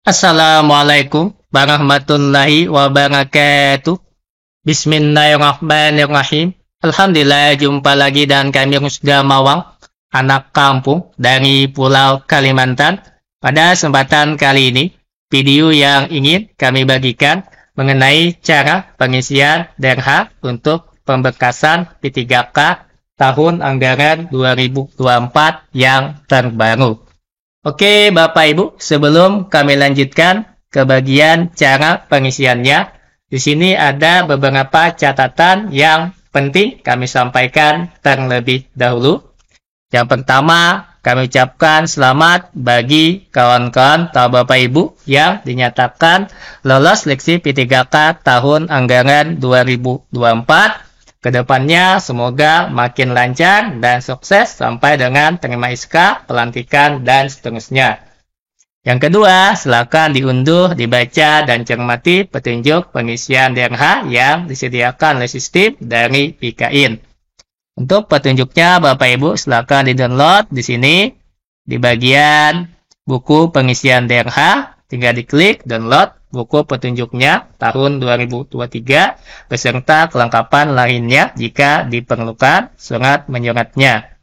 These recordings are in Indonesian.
Assalamualaikum warahmatullahi wabarakatuh. Bismillahirrahmanirrahim. Alhamdulillah jumpa lagi dan kami Rusda Mawang, anak kampung dari Pulau Kalimantan. Pada kesempatan kali ini, video yang ingin kami bagikan mengenai cara pengisian DRH untuk pemberkasan P3K tahun anggaran 2024 yang terbaru. Oke, Bapak Ibu, sebelum kami lanjutkan ke bagian cara pengisiannya, di sini ada beberapa catatan yang penting kami sampaikan terlebih dahulu. Yang pertama, kami ucapkan selamat bagi kawan-kawan atau Bapak Ibu yang dinyatakan lolos seleksi P3K tahun anggaran 2024. Kedepannya semoga makin lancar dan sukses sampai dengan terima SK, pelantikan, dan seterusnya. Yang kedua, silakan diunduh, dibaca, dan cermati petunjuk pengisian DRH yang disediakan oleh sistem dari PKIN. Untuk petunjuknya, Bapak Ibu, silakan di-download di sini, di bagian buku pengisian DRH, tinggal diklik download buku petunjuknya tahun 2023 beserta kelengkapan lainnya jika diperlukan surat menyuratnya.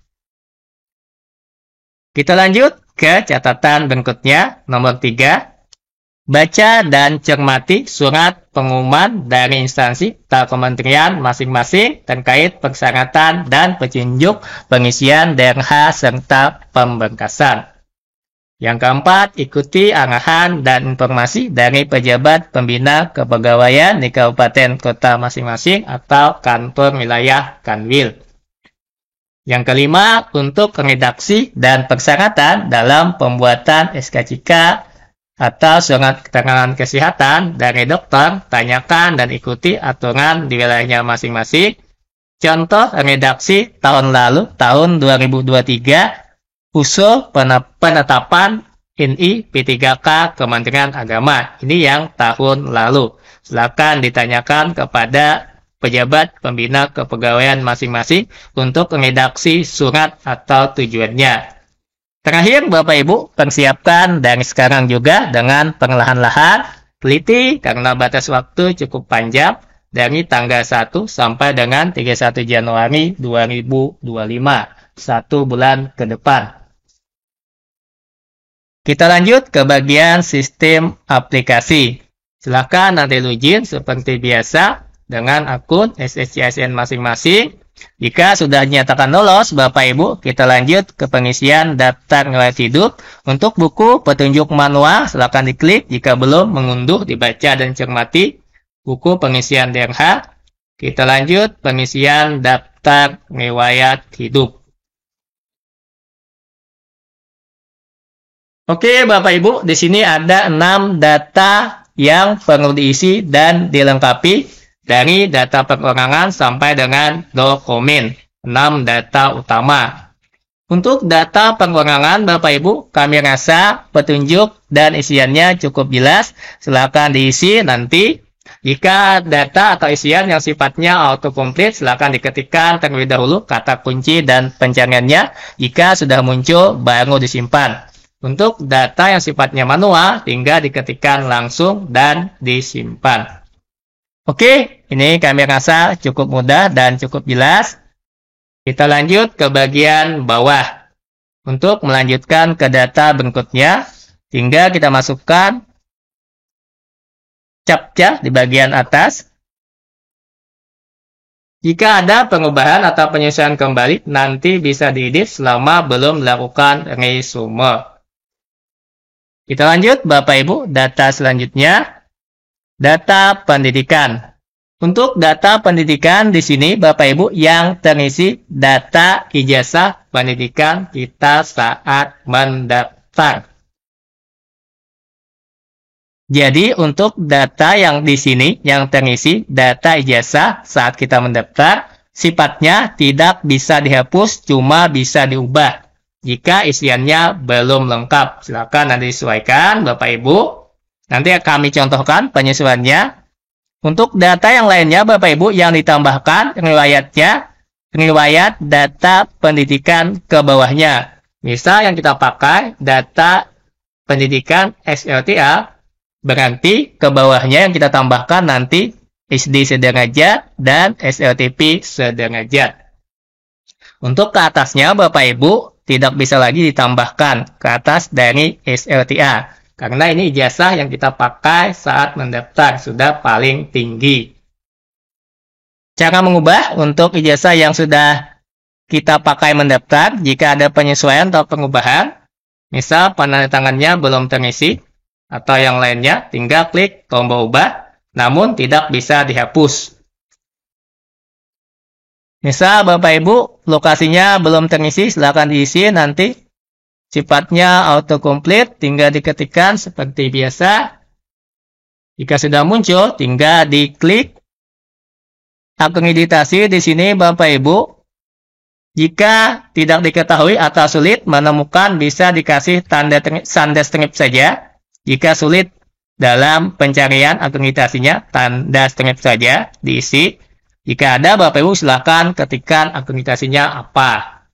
Kita lanjut ke catatan berikutnya, nomor 3. Baca dan cermati surat pengumuman dari instansi atau kementerian masing-masing terkait persyaratan dan petunjuk pengisian DRH serta pemberkasan. Yang keempat, ikuti arahan dan informasi dari pejabat pembina kepegawaian di kabupaten kota masing-masing atau kantor wilayah Kanwil. Yang kelima, untuk redaksi dan persyaratan dalam pembuatan SKCK atau surat keterangan kesehatan dari dokter, tanyakan dan ikuti aturan di wilayahnya masing-masing. Contoh redaksi tahun lalu, tahun 2023, usul penetapan NI P3K Kementerian Agama. Ini yang tahun lalu. Silakan ditanyakan kepada pejabat pembina kepegawaian masing-masing untuk redaksi surat atau tujuannya. Terakhir, Bapak Ibu, persiapkan dari sekarang juga dengan perlahan-lahan, teliti karena batas waktu cukup panjang dari tanggal 1 sampai dengan 31 Januari 2025, 1 bulan ke depan. Kita lanjut ke bagian sistem aplikasi. Silakan nanti login seperti biasa dengan akun SSCSN masing-masing. Jika sudah dinyatakan lolos, Bapak Ibu, kita lanjut ke pengisian daftar riwayat hidup. Untuk buku petunjuk manual, silakan diklik. Jika belum, mengunduh, dibaca, dan cermati buku pengisian DRH. Kita lanjut pengisian daftar riwayat hidup. Oke, Bapak Ibu, di sini ada 6 data yang perlu diisi dan dilengkapi dari data perorangan sampai dengan dokumen. 6 data utama. Untuk data perorangan, Bapak Ibu, kami rasa petunjuk dan isiannya cukup jelas. Silakan diisi nanti. Jika data atau isian yang sifatnya autocomplete, silakan diketikkan terlebih dahulu kata kunci dan pencariannya. Jika sudah muncul, baru disimpan. Untuk data yang sifatnya manual, tinggal diketikkan langsung dan disimpan. Oke, ini kami rasa cukup mudah dan cukup jelas. Kita lanjut ke bagian bawah. Untuk melanjutkan ke data berikutnya, tinggal kita masukkan captcha di bagian atas. Jika ada perubahan atau penyesuaian kembali, nanti bisa diedit selama belum melakukan resume. Kita lanjut, Bapak Ibu, data selanjutnya, data pendidikan. Untuk data pendidikan di sini, Bapak Ibu, yang terisi data ijazah pendidikan kita saat mendaftar. Jadi, untuk data yang di sini, yang terisi data ijazah saat kita mendaftar, sifatnya tidak bisa dihapus, cuma bisa diubah. Jika isiannya belum lengkap, silakan nanti disesuaikan, Bapak Ibu. Nanti kami contohkan penyesuaiannya. Untuk data yang lainnya, Bapak Ibu, yang ditambahkan riwayatnya, riwayat data pendidikan ke bawahnya. Misal yang kita pakai data pendidikan SLTA, berarti ke bawahnya yang kita tambahkan nanti SD sederajat dan SLTP sederajat. Untuk ke atasnya, Bapak Ibu, tidak bisa lagi ditambahkan ke atas dari SLTA. Karena ini ijazah yang kita pakai saat mendaftar, sudah paling tinggi. Cara mengubah untuk ijazah yang sudah kita pakai mendaftar, jika ada penyesuaian atau pengubahan, misal penandatangannya belum terisi, atau yang lainnya, tinggal klik tombol ubah, namun tidak bisa dihapus. Misal Bapak Ibu, lokasinya belum terisi, silakan diisi nanti. Sifatnya autocomplete, tinggal diketikkan seperti biasa. Jika sudah muncul, tinggal diklik akreditasi di sini Bapak Ibu. Jika tidak diketahui atau sulit menemukan, bisa dikasih tanda strip saja. Jika sulit dalam pencarian akreditasinya, tanda strip saja diisi. Jika ada, Bapak Ibu silakan ketikkan akreditasinya apa.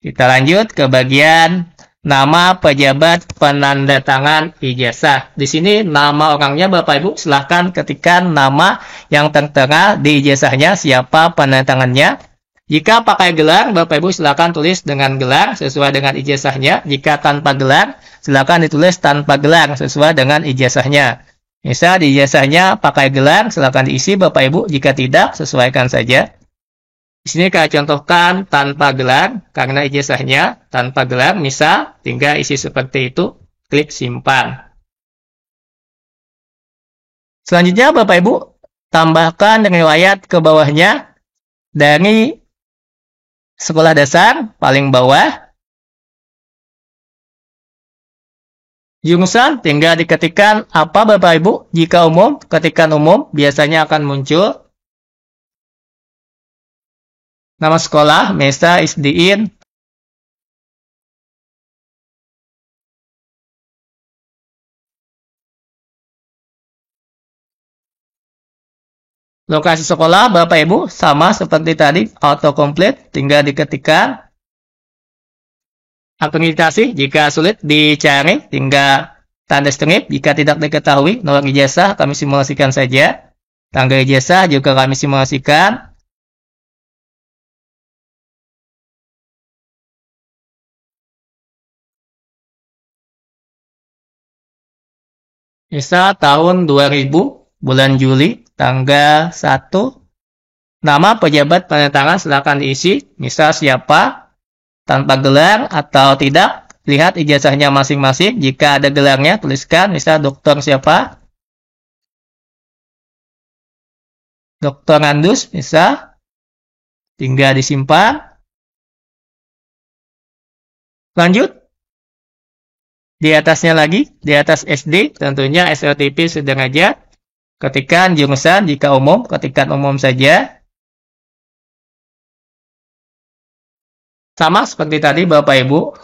Kita lanjut ke bagian nama pejabat penandatangan ijazah. Di sini nama orangnya Bapak Ibu silakan ketikkan nama yang tertera di ijazahnya, siapa penandatangannya. Jika pakai gelar, Bapak Ibu silakan tulis dengan gelar sesuai dengan ijazahnya. Jika tanpa gelar, silakan ditulis tanpa gelar sesuai dengan ijazahnya. Misal di ijazahnya pakai gelar, silakan diisi Bapak Ibu. Jika tidak, sesuaikan saja. Di sini saya contohkan tanpa gelar, karena ijazahnya tanpa gelar. Misal, tinggal isi seperti itu, klik simpan. Selanjutnya Bapak Ibu, tambahkan riwayat ke bawahnya dari sekolah dasar, paling bawah. Jurusan tinggal diketikkan apa Bapak Ibu. Jika umum, ketikkan umum, biasanya akan muncul nama sekolah, Mesa Isdiin. Lokasi sekolah Bapak Ibu sama seperti tadi, autocomplete, tinggal diketikkan. Akreditasi, jika sulit dicari, tinggal tanda strip. Jika tidak diketahui, nomor ijazah kami simulasikan saja. Tanggal ijazah juga kami simulasikan. Misal tahun 2000, bulan Juli, tanggal 1. Nama pejabat penandatangan silakan diisi. Misal siapa, tanpa gelar atau tidak, lihat ijazahnya masing-masing. Jika ada gelarnya, tuliskan, misal dokter siapa, Dr. Andus, misal, tinggal disimpan. Lanjut, di atasnya lagi, di atas SD, tentunya SLTP sederajat. Ketikkan jurusan, jika umum, ketikkan umum saja. Sama seperti tadi Bapak Ibu.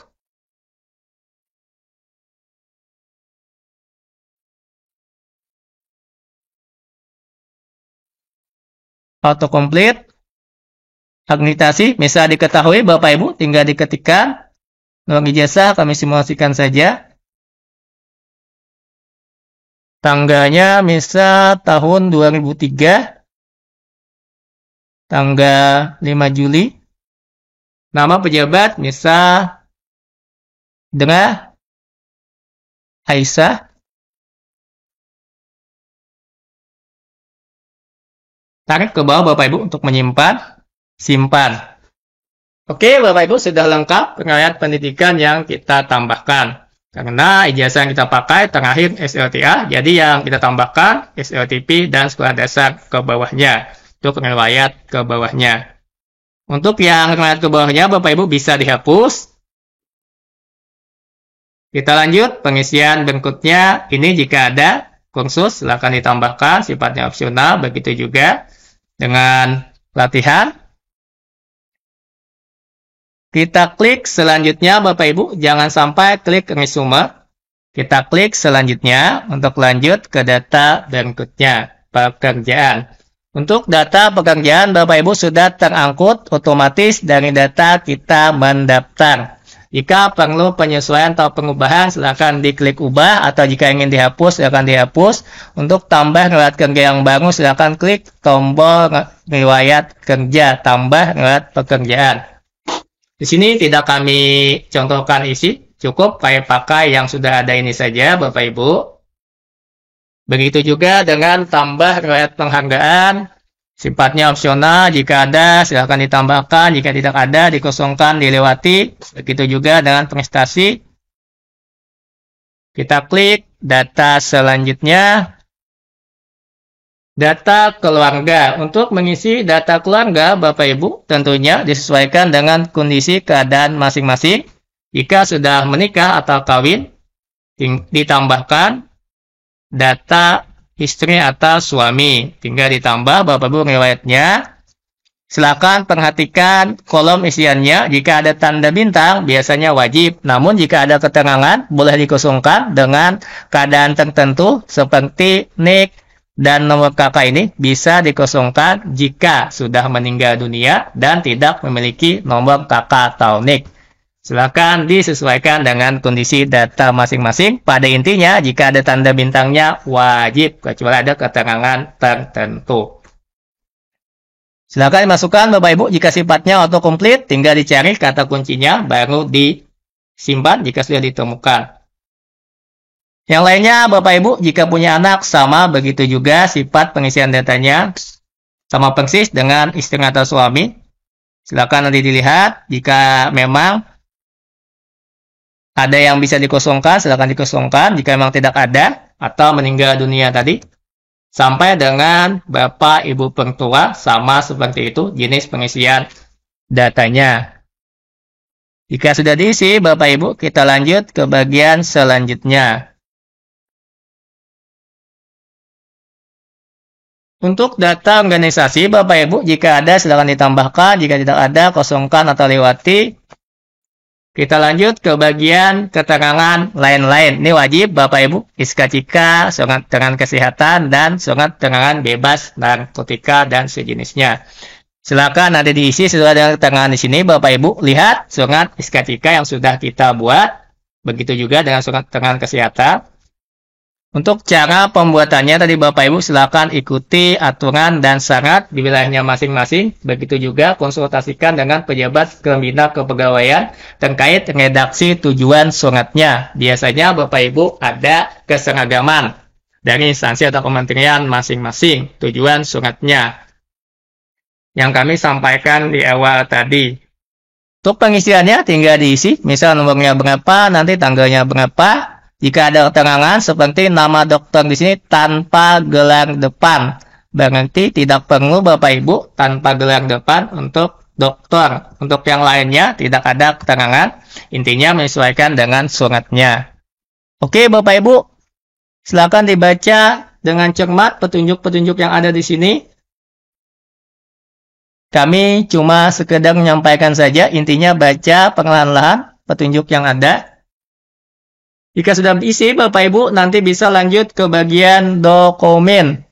Autocomplete. Akreditasi, misal diketahui Bapak Ibu, tinggal diketikkan. Nomor ijazah kami simulasikan saja. Tanggalnya misal tahun 2003. Tanggal 5 Juli. Nama pejabat misal Dra Aisyah. Tarik ke bawah Bapak Ibu untuk menyimpan. Simpan. Oke Bapak Ibu, sudah lengkap riwayat pendidikan yang kita tambahkan. Karena ijazah yang kita pakai terakhir SLTA, jadi yang kita tambahkan SLTP dan sekolah dasar ke bawahnya. Untuk riwayat ke bawahnya. Untuk yang riwayat ke bawahnya, Bapak Ibu bisa dihapus. Kita lanjut, pengisian berikutnya. Ini jika ada kursus, silakan ditambahkan, sifatnya opsional. Begitu juga dengan latihan. Kita klik selanjutnya, Bapak Ibu. Jangan sampai klik resume. Kita klik selanjutnya untuk lanjut ke data berikutnya, pekerjaan. Untuk data pekerjaan, Bapak Ibu sudah terangkut otomatis dari data kita mendaftar. Jika perlu penyesuaian atau pengubahan, silakan diklik ubah, atau jika ingin dihapus, silakan dihapus. Untuk tambah riwayat kerja yang baru, silakan klik tombol riwayat kerja, tambah riwayat pekerjaan. Di sini tidak kami contohkan isi, cukup pakai yang sudah ada ini saja, Bapak Ibu. Begitu juga dengan tambah riwayat penghargaan. Sifatnya opsional, jika ada silakan ditambahkan, jika tidak ada dikosongkan, dilewati. Begitu juga dengan prestasi. Kita klik data selanjutnya. Data keluarga. Untuk mengisi data keluarga, Bapak Ibu, tentunya disesuaikan dengan kondisi keadaan masing-masing. Jika sudah menikah atau kawin, ditambahkan data istri atau suami. Tinggal ditambah Bapak Ibu riwayatnya. Silakan perhatikan kolom isiannya. Jika ada tanda bintang, biasanya wajib. Namun jika ada keterangan, boleh dikosongkan dengan keadaan tertentu seperti nik dan nomor kakak ini bisa dikosongkan jika sudah meninggal dunia dan tidak memiliki nomor kakak atau nik. Silakan disesuaikan dengan kondisi data masing-masing. Pada intinya, jika ada tanda bintangnya wajib, kecuali ada keterangan tertentu. Silakan dimasukkan Bapak Ibu jika sifatnya autocomplete, tinggal dicari kata kuncinya, baru disimpan jika sudah ditemukan. Yang lainnya Bapak Ibu, jika punya anak, sama begitu juga sifat pengisian datanya, sama persis dengan istri atau suami. Silakan nanti dilihat, jika memang ada yang bisa dikosongkan, silakan dikosongkan. Jika memang tidak ada, atau meninggal dunia tadi, sampai dengan Bapak Ibu Pertua, sama seperti itu jenis pengisian datanya. Jika sudah diisi, Bapak Ibu, kita lanjut ke bagian selanjutnya. Untuk data organisasi, Bapak Ibu, jika ada, silakan ditambahkan. Jika tidak ada, kosongkan atau lewati. Kita lanjut ke bagian keterangan lain-lain. Ini wajib Bapak Ibu, SKCK, surat keterangan kesehatan, dan surat keterangan bebas narkotika dan sejenisnya. Silakan ada diisi sesuai dengan keterangan di sini Bapak Ibu. Lihat surat SKCK yang sudah kita buat. Begitu juga dengan surat keterangan kesehatan. Untuk cara pembuatannya tadi Bapak Ibu silakan ikuti aturan dan syarat di wilayahnya masing-masing. Begitu juga konsultasikan dengan pejabat Pembina Kepegawaian terkait redaksi tujuan suratnya. Biasanya Bapak Ibu ada keseragaman dari instansi atau kementerian masing-masing tujuan suratnya yang kami sampaikan di awal tadi. Untuk pengisiannya tinggal diisi, misal nomornya berapa, nanti tanggalnya berapa. Jika ada keterangan seperti nama dokter di sini tanpa gelar depan, berarti tidak perlu Bapak Ibu tanpa gelar depan untuk dokter. Untuk yang lainnya tidak ada keterangan, intinya menyesuaikan dengan suratnya. Oke Bapak Ibu, silakan dibaca dengan cermat petunjuk-petunjuk yang ada di sini. Kami cuma sekedar menyampaikan saja, intinya baca perlahan-lahan petunjuk yang ada. Jika sudah diisi, Bapak Ibu nanti bisa lanjut ke bagian dokumen.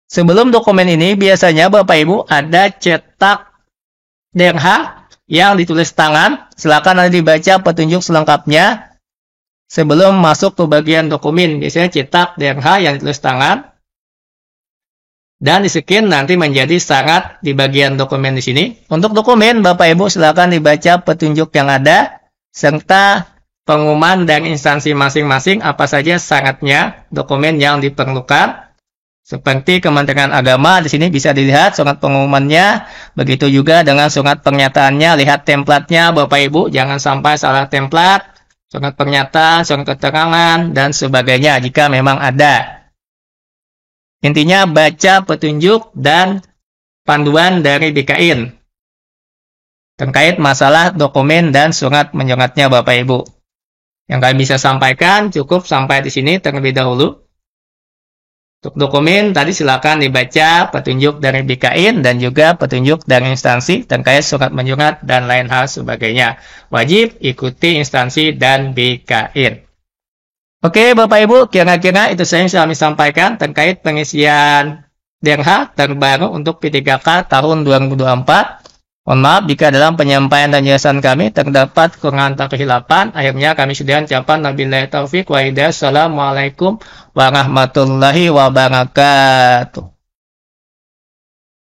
Sebelum dokumen ini, biasanya Bapak Ibu ada cetak DRH yang ditulis tangan. Silakan nanti dibaca petunjuk selengkapnya sebelum masuk ke bagian dokumen. Biasanya cetak DRH yang ditulis tangan. Dan di-scan nanti menjadi syarat di bagian dokumen di sini. Untuk dokumen, Bapak Ibu silakan dibaca petunjuk yang ada serta pengumuman dari instansi masing-masing apa saja syaratnya dokumen yang diperlukan. Seperti Kementerian Agama di sini bisa dilihat surat pengumumannya, begitu juga dengan surat pernyataannya. Lihat templatenya Bapak Ibu, jangan sampai salah templat. Surat pernyataan, surat keterangan dan sebagainya jika memang ada. Intinya baca petunjuk dan panduan dari BKIN terkait masalah dokumen dan surat menyuratnya Bapak Ibu. Yang kami bisa sampaikan cukup sampai di sini terlebih dahulu. Untuk dokumen tadi silakan dibaca petunjuk dari BKIN dan juga petunjuk dari instansi terkait surat menyurat dan lain hal sebagainya. Wajib ikuti instansi dan BKIN. Oke Bapak Ibu, kira-kira itu saya yang kami sampaikan terkait pengisian DRH terbaru untuk P3K tahun 2024. Mohon maaf jika dalam penyampaian dan jelasan kami terdapat kekurangan atau kehilapan. Akhirnya kami sudah ucapkan wabillahi taufik wa hidayah. Assalamualaikum warahmatullahi wabarakatuh.